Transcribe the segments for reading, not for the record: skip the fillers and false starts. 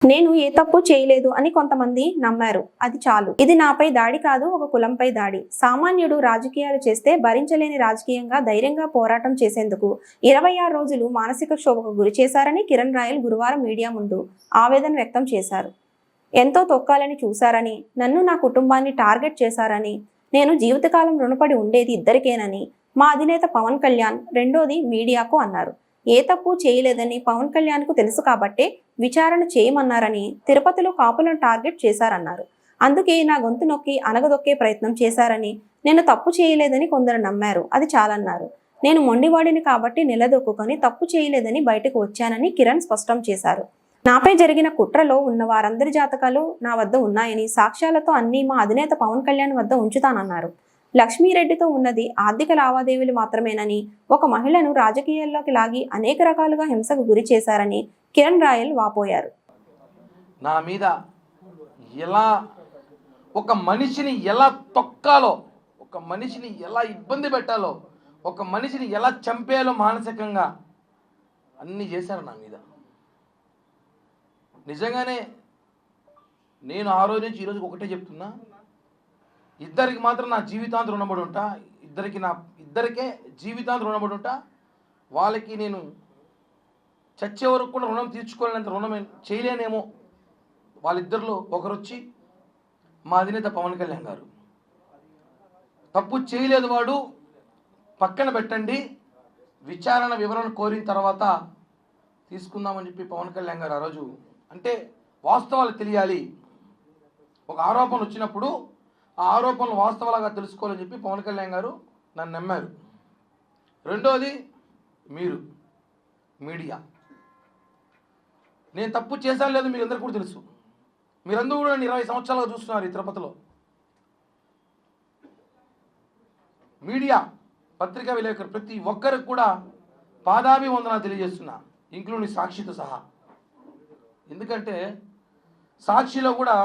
నేను ఏ తప్పు చేయలేదు అని కొంతమంది నమ్మారు. అది చాలు. ఇది నాపై దాడి కాదు, ఒక కులంపై దాడి. సామాన్యుడు రాజకీయాలు చేస్తే భరించలేని రాజకీయంగా ధైర్యంగా పోరాటం చేసేందుకు 26 రోజులు మానసిక క్షోభకు గురి చేశారని కిరణ్ రాయల్ గురువారం మీడియా ముందు ఆవేదన వ్యక్తం చేశారు. ఎంతో తొక్కాలని చూశారని, నన్ను నా కుటుంబాన్ని టార్గెట్ చేశారని, నేను జీవితకాలం రుణపడి ఉండేది ఇద్దరికేనని మా అధినేత పవన్ కళ్యాణ్, రెండోది మీడియాకు అన్నారు. ఏ తప్పు చేయలేదని పవన్ కళ్యాణ్కు తెలుసు కాబట్టే విచారణ చేయమన్నారని, తిరుపతిలో కాపులను టార్గెట్ చేశారన్నారు. అందుకే నా గొంతు నొక్కి అనగదొక్కే ప్రయత్నం చేశారని, నేను తప్పు చేయలేదని కొందరు నమ్మారు. అది చాలన్నారు. నేను మొండివాడిని కాబట్టి నిలదొక్కుని తప్పు చేయలేదని బయటకు వచ్చానని కిరణ్ స్పష్టం చేశారు. నాపై జరిగిన కుట్రలో ఉన్న వారందరి జాతకాలు నా వద్ద ఉన్నాయని, సాక్ష్యాలతో అన్నీ మా అధినేత పవన్ కళ్యాణ్ వద్ద ఉంచుతానన్నారు. లక్ష్మీరెడ్డితో ఉన్నది ఆర్థిక లావాదేవీలు మాత్రమేనని, ఒక మహిళను రాజకీయాల్లోకి లాగి అనేక రకాలుగా హింసకు గురి చేశారని కిరణ్ రాయల్ వాపోయారు. నా మీద ఎలా ఒక మనిషిని ఎలా తొక్కాలో, ఒక మనిషిని ఎలా ఇబ్బంది పెట్టాలో, ఒక మనిషిని ఎలా చంపేయాలో మానసికంగా అన్నీ చేశారు నా మీద. నిజంగానే నేను ఆ రోజు నుంచి ఈరోజు ఒకటే చెప్తున్నా, ఇద్దరికి మాత్రం నా జీవితాంతం రుణపడి ఉంటా. ఇద్దరికే జీవితాంతం రుణపడి ఉంటా. వాళ్ళకి నేను చచ్చే వరకు కూడా రుణం తీర్చుకోలేనంత రుణం చేయలేనేమో. వాళ్ళిద్దరిలో ఒకరు వచ్చి మా అధినేత పవన్ కళ్యాణ్ గారు. తప్పు చేయలేదు వాడు, పక్కన పెట్టండి, విచారణ వివరణ కోరిన తర్వాత తీసుకుందామని చెప్పి పవన్ కళ్యాణ్ గారు ఆ రోజు, అంటే వాస్తవాలు తెలియాలి, ఒక ఆరోపణ వచ్చినప్పుడు ఆ ఆరోపణలు వాస్తవాలుగా తెలుసుకోవాలని చెప్పి పవన్ కళ్యాణ్ గారు నన్ను నమ్మారు. రెండోది మీరు మీడియా. నేను తప్పు చేశాను లేదు మీకు అందరికీ కూడా తెలుసు. మీరందరూ కూడా 20 సంవత్సరాలుగా చూస్తున్నారు ఈ తిరుపతిలో. మీడియా, పత్రికా విలేకరు ప్రతి ఒక్కరికి కూడా పాదాభివందనాలు తెలియజేస్తున్నా, ఇంక్లూడింగ్ సాక్షితో సహా. ఎందుకంటే సాక్షిలో కూడా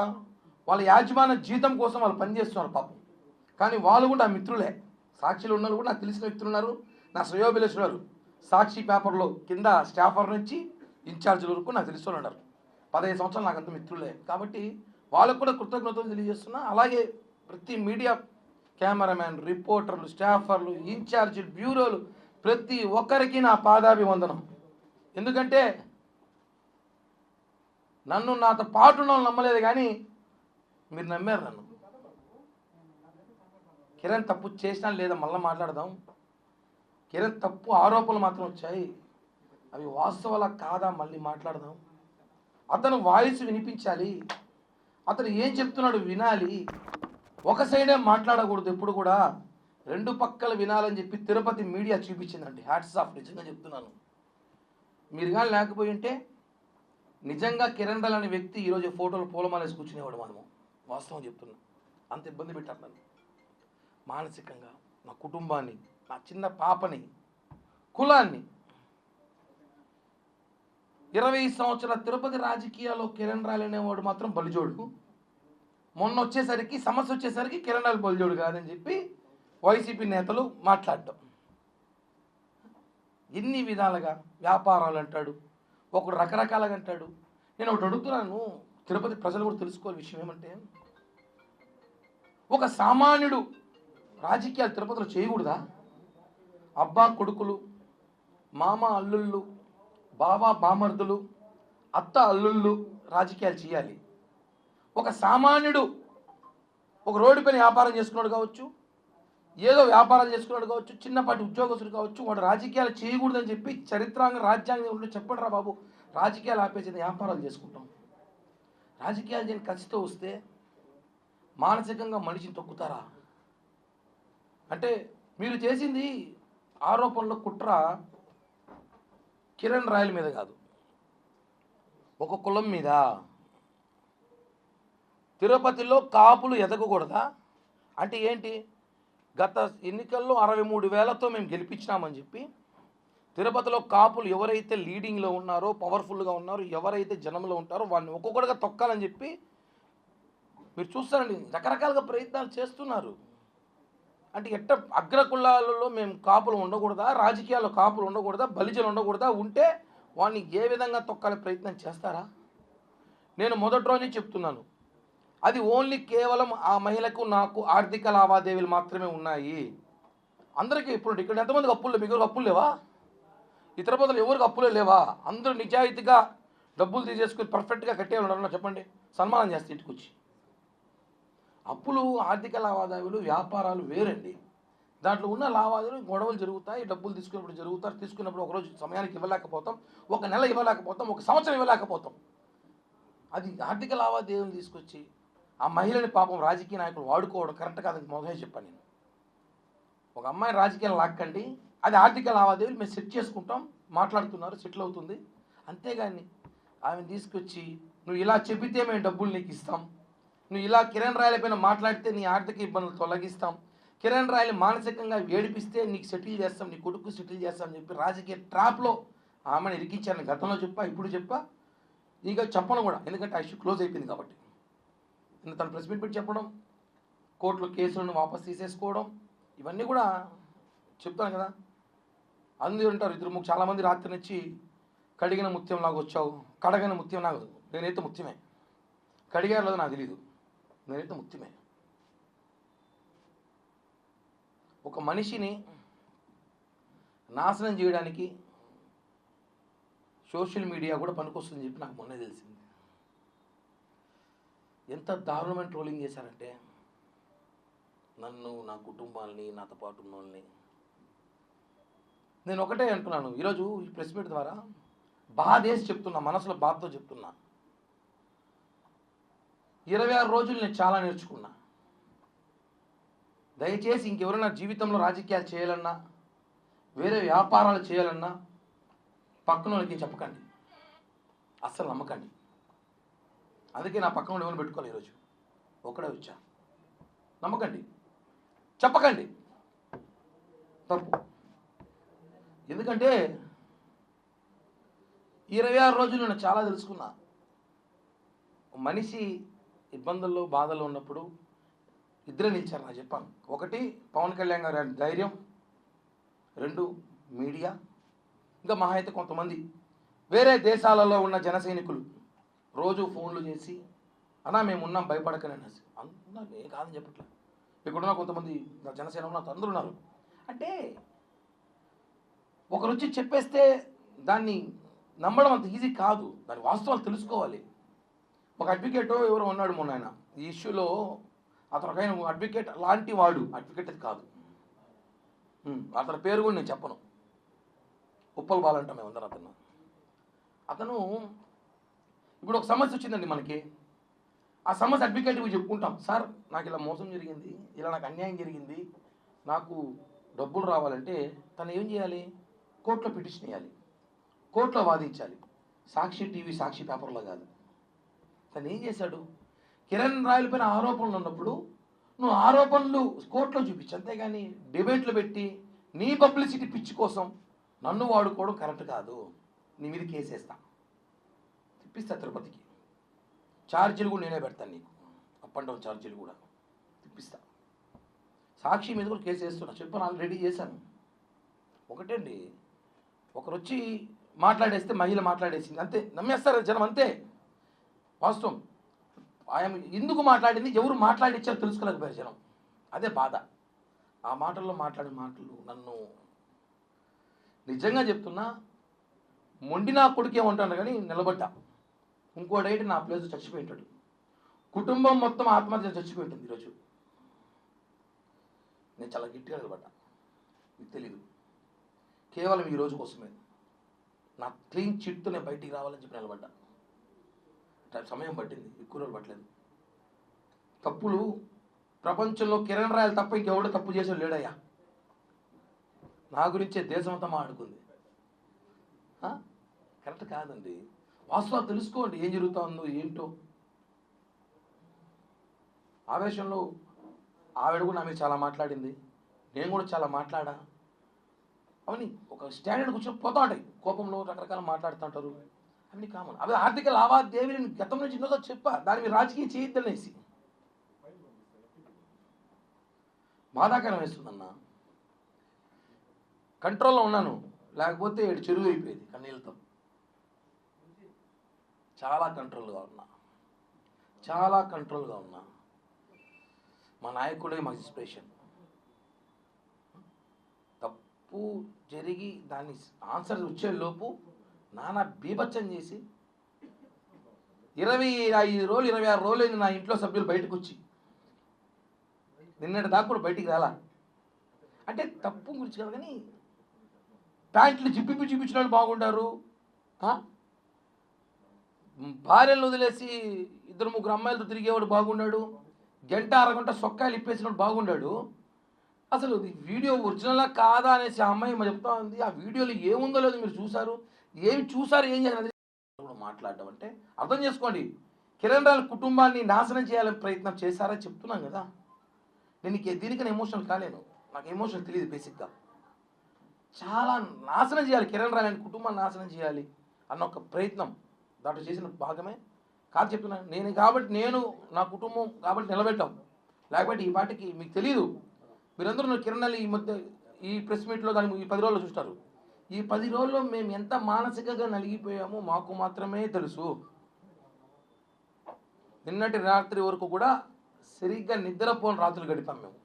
వాళ్ళ యాజమాన్య జీతం కోసం వాళ్ళు పనిచేస్తున్నారు పాపం. కానీ వాళ్ళు కూడా నా మిత్రులే. సాక్షిలో ఉన్నారు కూడా నాకు తెలిసిన వ్యక్తులు ఉన్నారు, నా శ్రేయోభిలాషులు. సాక్షి పేపర్లో కింద స్టాఫర్ నుంచి ఇన్ఛార్జీల వరకు నాకు తెలిసిన ఉన్నారు. 15 సంవత్సరాలు నాకు అంత మిత్రులే. కాబట్టి వాళ్ళకు కూడా కృతజ్ఞతలు తెలియజేస్తున్నా. అలాగే ప్రతి మీడియా కెమెరామ్యాన్, రిపోర్టర్లు, స్టాఫర్లు, ఇన్ఛార్జీలు, బ్యూరోలు ప్రతి ఒక్కరికి నా పాదాభివందనం. ఎందుకంటే నన్ను నాతో పాటు ఉన్న వాళ్ళు నమ్మలేదు, కానీ మీరు నమ్మారు నన్ను. కిరణ్ తప్పు చేసినా లేదా మళ్ళీ మాట్లాడదాం. కిరణ్ తప్పు ఆరోపణలు మాత్రం వచ్చాయి, అవి వాస్తవాలా కాదా మళ్ళీ మాట్లాడదాం. అతను వాయిస్ వినిపించాలి, అతను ఏం చెప్తున్నాడు వినాలి. ఒక సైడే మాట్లాడకూడదు ఎప్పుడు కూడా, రెండు పక్కలు వినాలని చెప్పి తిరుపతి మీడియా చూపించిందండి. హ్యాట్స్ ఆఫ్, నిజంగా చెప్తున్నాను. మీరు కానీ లేకపోయి ఉంటే నిజంగా కిరణ్ రాయల్ అనే వ్యక్తి ఈరోజు ఫోటోలు పూలమాలేసి కూర్చునేవాడు. మనము వాస్తవం చెప్తున్నా, అంత ఇబ్బంది పెట్టారు నన్ను మానసికంగా, నా కుటుంబాన్ని, నా చిన్న పాపని, కులాన్ని. 20 సంవత్సరాల తిరుపతి రాజకీయాల్లో కిరణ్ రాయల్ అనేవాడు మాత్రం బలిజోడు. మొన్న వచ్చేసరికి సమస్య వచ్చేసరికి కిరణ్ రాయల్ బలిజోడు కాదని చెప్పి వైసీపీ నేతలు మాట్లాడటం. ఎన్ని విధాలుగా వ్యాపారాలు అంటాడు, ఒకడు రకరకాలుగా అంటాడు. నేను ఒకటి అడుగుతున్నాను, తిరుపతి ప్రజలు కూడా తెలుసుకోవాలి విషయం ఏమంటే, ఒక సామాన్యుడు రాజకీయాలు తిరుపతిలో చేయకూడదా? అబ్బా కొడుకులు, మామ అల్లుళ్ళు, బావ బామర్దులు, అత్త అల్లుళ్ళు రాజకీయాలు చేయాలి. ఒక సామాన్యుడు ఒక రోడ్డు పైన వ్యాపారం చేసుకున్నాడు కావచ్చు, ఏదో వ్యాపారం చేసుకున్నాడు కావచ్చు, చిన్నపాటి ఉద్యోగస్తుడు కావచ్చు, వాడు రాజకీయాలు చేయకూడదని చెప్పి చరిత్రాంగ రాజ్యాంగం చెప్పండి రా బాబు, రాజకీయాలు ఆపేసి వ్యాపారాలు చేసుకుంటాం. రాజకీయాలు చేయని ఖర్చుతో వస్తే మానసికంగా మనిషిని తొక్కుతారా? అంటే మీరు చేసింది ఆరోపణలో కుట్ర కిరణ్ రాయల్ మీద కాదు, ఒక కులం మీద. తిరుపతిలో కాపులు ఎదగకూడదా? అంటే ఏంటి? గత ఎన్నికల్లో 63,000తో మేము గెలిపించినామని చెప్పి తిరుపతిలో కాపులు ఎవరైతే లీడింగ్లో ఉన్నారో, పవర్ఫుల్గా ఉన్నారో, ఎవరైతే జనంలో ఉంటారో వాళ్ళని ఒక్కొక్కటిగా తొక్కాలని చెప్పి మీరు చూస్తారండి, రకరకాలుగా ప్రయత్నాలు చేస్తున్నారు. అంటే ఎట్ట అగ్రకులాలలో మేము కాపులు ఉండకూడదా, రాజకీయాల్లో కాపులు ఉండకూడదా, బలిజలు ఉండకూడదా, ఉంటే వాడిని ఏ విధంగా తొక్కాలే ప్రయత్నం చేస్తారా? నేను మొదటి రోజు చెప్తున్నాను, అది ఓన్లీ కేవలం ఆ మహిళకు నాకు ఆర్థిక లావాదేవీలు మాత్రమే ఉన్నాయి. అందరికీ ఇప్పుడు ఇక్కడ ఎంతమందికి అప్పులు లేవు? మీకు అప్పులు లేవా? ఇతర బదులు ఎవరికి అప్పులే లేవా? అందరూ నిజాయితీగా డబ్బులు తీసేసుకుని పర్ఫెక్ట్గా కట్టేవాళ్ళు చెప్పండి, సన్మానం చేస్తే ఇంటికి వచ్చి. అప్పులు, ఆర్థిక లావాదేవీలు, వ్యాపారాలు వేరండి. దాంట్లో ఉన్న లావాదేవీలు, గొడవలు జరుగుతాయి, డబ్బులు తీసుకున్నప్పుడు జరుగుతారు. తీసుకున్నప్పుడు ఒకరోజు సమయానికి ఇవ్వలేకపోతాం, ఒక నెల ఇవ్వలేకపోతాం, ఒక సంవత్సరం ఇవ్వలేకపోతాం. అది ఆర్థిక లావాదేవీలు తీసుకొచ్చి ఆ మహిళని పాపం రాజకీయ నాయకులు వాడుకోవడం కరెక్ట్ కాదని మొదలై చెప్పాను నేను. ఒక అమ్మాయిని రాజకీయాలు లాక్కండి, అది ఆర్థిక లావాదేవీలు మేము సెట్ చేసుకుంటాం, మాట్లాడుతున్నారు, సెటిల్ అవుతుంది. అంతేగాని ఆమెను తీసుకొచ్చి నువ్వు ఇలా చెబితే మేము డబ్బులు నీకు ఇస్తాం, నువ్వు ఇలా కిరణ్ రాయల పైన మాట్లాడితే నీ ఆర్థిక ఇబ్బందులు తొలగిస్తాం, కిరణ్ రాయలు మానసికంగా ఏడిపిస్తే నీకు సెటిల్ చేస్తాం, నీ కొడుకు సెటిల్ చేస్తాం అని చెప్పి రాజకీయ ట్రాప్లో ఆమెను ఇరికించాను. గతంలో చెప్పా, ఇప్పుడు చెప్పా, ఇక చెప్పను కూడా, ఎందుకంటే ఆ ఇష్యూ క్లోజ్ అయిపోయింది కాబట్టి. తను ప్రెస్ మీట్ పెట్టి చెప్పడం, కోర్టులో కేసులను వాపస్ తీసేసుకోవడం, ఇవన్నీ కూడా చెప్తాను కదా. అందరూ ఉంటారు, ఇద్దరు చాలామంది రాత్రి నుంచి కడిగిన ముత్యం లాగా వచ్చావు, కడగిన ముత్యం లాగా. నేనైతే ముత్యమే, కడిగారు లేదో నాకు తెలీదు, నేనైతే ముత్యమే. ఒక మనిషిని నాశనం చేయడానికి సోషల్ మీడియా కూడా పనికొస్తుందని చెప్పి నాకు మొన్నే తెలిసింది. ఎంత దారుణమైన ట్రోలింగ్ చేశారంటే నన్ను, నా కుటుంబాన్ని, నాతో పాటు ఉన్న వాళ్ళని. నేను ఒకటే అంటున్నాను ఈరోజు ఈ ప్రెస్ మీట్ ద్వారా, బాధేసి చెప్తున్నా, మనసులో బాధతో చెప్తున్నా. 26 రోజులు నేను చాలా నేర్చుకున్నా. దయచేసి ఇంకెవరైనా జీవితంలో రాజకీయాలు చేయాలన్నా, వేరే వ్యాపారాలు చేయాలన్నా పక్కన వాళ్ళకి చెప్పకండి, అస్సలు నమ్మకండి. అందుకే నా పక్కన ఎవరిని పెట్టుకోవాలి, ఈరోజు ఒకడే వచ్చా. నమ్మకండి, చెప్పకండి, తప్పు. ఎందుకంటే 26 రోజులు నేను చాలా తెలుసుకున్నా. మనిషి ఇబ్బందుల్లో, బాధల్లో ఉన్నప్పుడు ఇద్దరే నిలిచారు. నాకు చెప్పాను, ఒకటి పవన్ కళ్యాణ్ గారి ధైర్యం, 2 మీడియా, ఇంకా మహా అయితే కొంతమంది వేరే దేశాలలో ఉన్న జన సైనికులు రోజు ఫోన్లు చేసి అన్నా మేము ఉన్నాం భయపడకనే అనేసి. అన్నా ఏ కాదని చెప్పట్లేదు, ఇక్కడున్న కొంతమంది జనసేన ఉన్న అందరూ ఉన్నారు. అంటే ఒకరు వచ్చి చెప్పేస్తే దాన్ని నమ్మడం అంత ఈజీ కాదు, దాని వాస్తవాలు తెలుసుకోవాలి. ఒక అడ్వకేట్ ఎవరో ఉన్నాడు మొన్న, ఆయన ఈ ఇష్యూలో అతను ఒక ఆయన అడ్వకేట్ లాంటి వాడు, అడ్వకేట్ అది కాదు, అతని పేరు కూడా నేను చెప్పను, ఉప్పల్ బాలంట మేమందరం. అతను ఇప్పుడు ఒక సమస్య వచ్చిందండి మనకి, ఆ సమస్య అడ్వకేట్కి చెప్పుకుంటాం, సార్ నాకు ఇలా మోసం జరిగింది, ఇలా నాకు అన్యాయం జరిగింది, నాకు డబ్బులు రావాలంటే తను ఏం చేయాలి? కోర్టులో పిటిషన్ వేయాలి, కోర్టులో వాదించాలి, సాక్షి టీవీ, సాక్షి పేపర్లో కాదు. తను ఏం చేశాడు? కిరణ్ రాయల పైన ఆరోపణలు ఉన్నప్పుడు నువ్వు ఆరోపణలు కోర్టులో చూపించు, అంతేగాని డిబేట్లు పెట్టి నీ పబ్లిసిటీ పిచ్చి కోసం నన్ను వాడుకోవడం కరెక్ట్ కాదు. నీ మీద కేసేస్తా, తిప్పిస్తా తిరుపతికి, ఛార్జీలు కూడా నేనే పెడతాను నీకు, అప్ అండ్ డౌన్ ఛార్జీలు కూడా తిప్పిస్తా. సాక్షి మీద కూడా కేసు వేస్తున్నా, చెప్పాను, ఆల్రెడీ చేశాను. ఒకటే అండి, ఒకరు వచ్చి మాట్లాడేస్తే మహిళ మాట్లాడేసింది అంతే, నమ్మేస్తారు జనం, అంతే వాస్తవం. ఆయన ఎందుకు మాట్లాడింది, ఎవరు మాట్లాడించారో తెలుసుకోలేకపోయారు జనం, అదే బాధ. ఆ మాటల్లో మాట్లాడిన మాటలు నన్ను నిజంగా చెప్తున్నా, మొండి నా కొడుకు ఏమంటాను కానీ నిలబడ్డా. ఇంకోడైతే నా ప్లేస్ చచ్చిపోయింటాడు, కుటుంబం మొత్తం ఆత్మహత్య చచ్చిపోయింటుంది ఈరోజు. నేను చాలా గట్టిగా నిలబడ్డా, మీకు తెలీదు, కేవలం ఈ రోజు కోసమే. నా క్లీన్ చిట్తో నేను బయటికి రావాలని చెప్పి నిలబడ్డా. సమయం పట్టింది, ఎక్కువ రోజులు పట్టలేదు. తప్పులు ప్రపంచంలో కిరణ్ రాయలు తప్ప ఇంకెవడో తప్పు చేసే లేడయ్యా. నా గురించే దేశమంతా మాట్లాడుకుంది. కరెక్ట్ కాదండి, వాస్తవాలు తెలుసుకోండి, ఏం జరుగుతుందో ఏంటో. ఆవేశంలో ఆవిడ కూడా నా మీద చాలా మాట్లాడింది, నేను కూడా చాలా మాట్లాడా. అవన్నీ ఒక స్టాండర్డ్ కూర్చొని పోతా ఉంటాయి, కోపంలో రకరకాల మాట్లాడుతుంటారు, అవన్నీ కామన్. అవి ఆర్థిక లావాదేవీలు గతం నుంచి ఎన్నోదో చెప్పా, దాని మీద రాజకీయం చేయొద్దనేసి. బాధాకరం వేస్తుందన్న, కంట్రోల్లో ఉన్నాను, లేకపోతే చెరువు అయిపోయేది కన్నీళ్ళతో. చాలా కంట్రోల్గా ఉన్నా. చాలా కంట్రోల్గా ఉన్నా. మా నాయకుడే మాకు ఇన్స్పిరేషన్. తప్పు జరిగి దాన్ని ఆన్సర్ వచ్చేలోపు నానా బీభత్సం చేసి 25 రోజులు 26 రోజులు నా ఇంట్లో సభ్యులు బయటకు వచ్చి నిన్నటి దాకా కూడా బయటికి రాలా. అంటే తప్పు గురించి కాదు కానీ ప్యాంట్లు జిప్పిపి చూపించిన వాళ్ళు బాగుంటారు, భార్యలను వదిలేసి 2-3 అమ్మాయిలతో తిరిగేవాడు బాగున్నాడు, గంట అరగంట సొక్కాయలు ఇప్పేసినప్పుడు బాగున్నాడు. అసలు వీడియో ఒరిజినలా కాదా అనేసి ఆ అమ్మాయి చెప్తా ఉంది. ఆ వీడియోలో ఏముందో లేదో మీరు చూసారు, ఏం చేయాలి మాట్లాడడం అంటే అర్థం చేసుకోండి. కిరణ్ రాయల కుటుంబాన్ని నాశనం చేయాలని ప్రయత్నం చేశారని చెప్తున్నాం కదా. నేను దీనికన్నా ఎమోషనల్ కాలేను, నాకు ఎమోషనల్ తెలియదు. బేసిక్గా చాలా నాశనం చేయాలి, కిరణ్ రాయల కుటుంబాన్ని నాశనం చేయాలి అన్న ఒక ప్రయత్నం దాంట్లో చేసిన భాగమే కాదు చెప్తున్నాను. నేను నా కుటుంబం కాబట్టి నిలబెట్టాం, లేకపోతే ఈ పాటికి మీకు తెలియదు. మీరందరూ కిరణ్ రాయల ఈ మధ్య ఈ ప్రెస్ మీట్లో దాన్ని ఈ 10 రోజుల్లో చూస్తారు. ఈ 10 రోజుల్లో మేము ఎంత మానసికంగా నలిగిపోయామో మాకు మాత్రమే తెలుసు. నిన్నటి రాత్రి వరకు కూడా సరిగ్గా నిద్రపోని రాత్రులు గడిపాం మేము.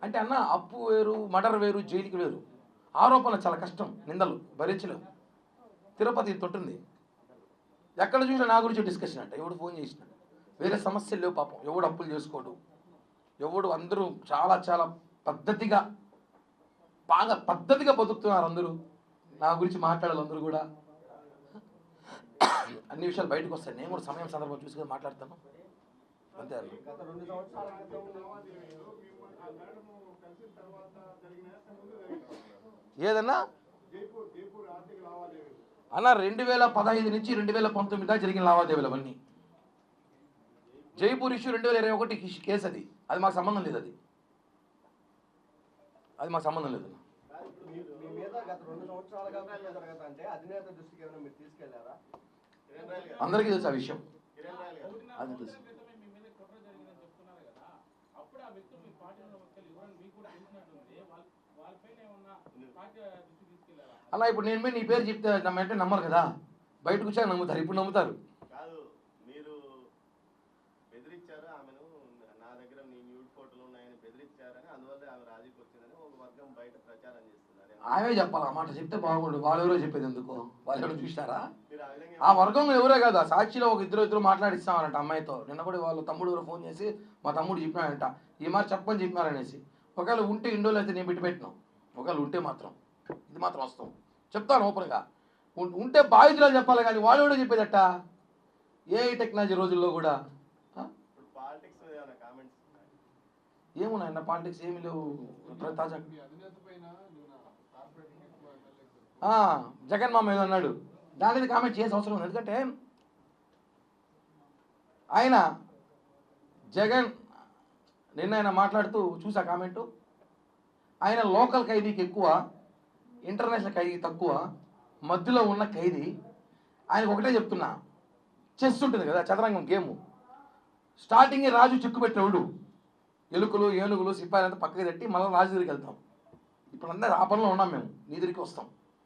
అంటే అన్న, అప్పు వేరు, మర్డర్ వేరు, జైలుకి వేరు. ఆరోపణలు చాలా కష్టం, నిందలు భరించలేము. తిరుపతి తొట్టుంది, ఎక్కడ చూసినా నా గురించి డిస్కషన్ అంట. ఎవడు ఫోన్ చేసినాడు, వేరే సమస్యలు లేవు పాపం. ఎవడు అప్పులు చేసుకోడు, ఎవడు అందరూ చాలా చాలా పద్ధతిగా బాగా పద్ధతిగా బతుకుతున్నారు. అందరూ నా గురించి మాట్లాడాలి, అందరూ కూడా అన్ని విషయాలు బయటకు వస్తాయి. నేను కూడా సమయం సందర్భం చూసుకొని మాట్లాడతాను అంతే. ఏదన్నా అన్న 2015 నుంచి 2019 దాకా జరిగిన లావాదేవీలు అవన్నీ. జైపూర్ ఇష్యూ 2021 కేసు, అది మాకు సంబంధం లేదు. అది మాకు సంబంధం లేదు. అందరికీ తెలుసు ఆ విషయం, అది తెలుసు. అలా ఇప్పుడు నేను నీ పేరు చెప్తే అంటే నమ్మరు కదా, బయటకు వచ్చాక నమ్ముతారు. ఇప్పుడు నమ్ముతారు. ఆమె చెప్పాలి, ఆ మాట చెప్తే బాగుండు. వాళ్ళెవరో చెప్పేది ఎందుకు, వాళ్ళు ఎవరో చూసారా? ఆ వర్గంలో ఎవరే కదా, సాక్షిలో ఒక ఇద్దరు మాట్లాడిస్తామనంట అమ్మాయితో. నిన్న కూడా వాళ్ళ తమ్ముడు ఎవరో ఫోన్ చేసి మా తమ్ముడు చెప్పినాడంట, ఈ మాట చెప్పని చెప్పినారనేసి. ఒకవేళ ఉంటే ఇండోలో అయితే నేను పెట్టినాం, ఒకవేళ ఉంటే మాత్రం ఇది మాత్రం వస్తాం చెప్తాను ఓపెన్గా. ఉంటే బాధితులు చెప్పాలి కానీ వాళ్ళు కూడా చెప్పేదట. ఏ టెక్నాలజీ రోజుల్లో కూడా ఏమున్నాయన్న పాలిటిక్స్ ఏమి లేవు. తాజా జగన్ మామ ఏదో అన్నాడు, దాని మీద కామెంట్ చేసే అవసరం ఉంది. ఎందుకంటే ఆయన జగన్ నిన్న ఆయన మాట్లాడుతూ చూసా కామెంటు, ఆయన లోకల్ ఖైదీకి ఎక్కువ, ఇంటర్నేషనల్ ఖైదీ తక్కువ, మధ్యలో ఉన్న ఖైదీ. ఆయనకు ఒకటే చెప్తున్నా, చెస్ ఉంటుంది కదా, చదరంగం గేము. స్టార్టింగే రాజు చిక్కు పెట్టినప్పుడు ఎలుకలు ఏనుగులు సిపాయిలంతా పక్కకి తట్టి మళ్ళీ రాజు దగ్గరికి వెళ్తాం. ఇప్పుడు అందరూ ఆ పనిలో ఉన్నాం మేము, నీ దగ్గరికి వస్తాం.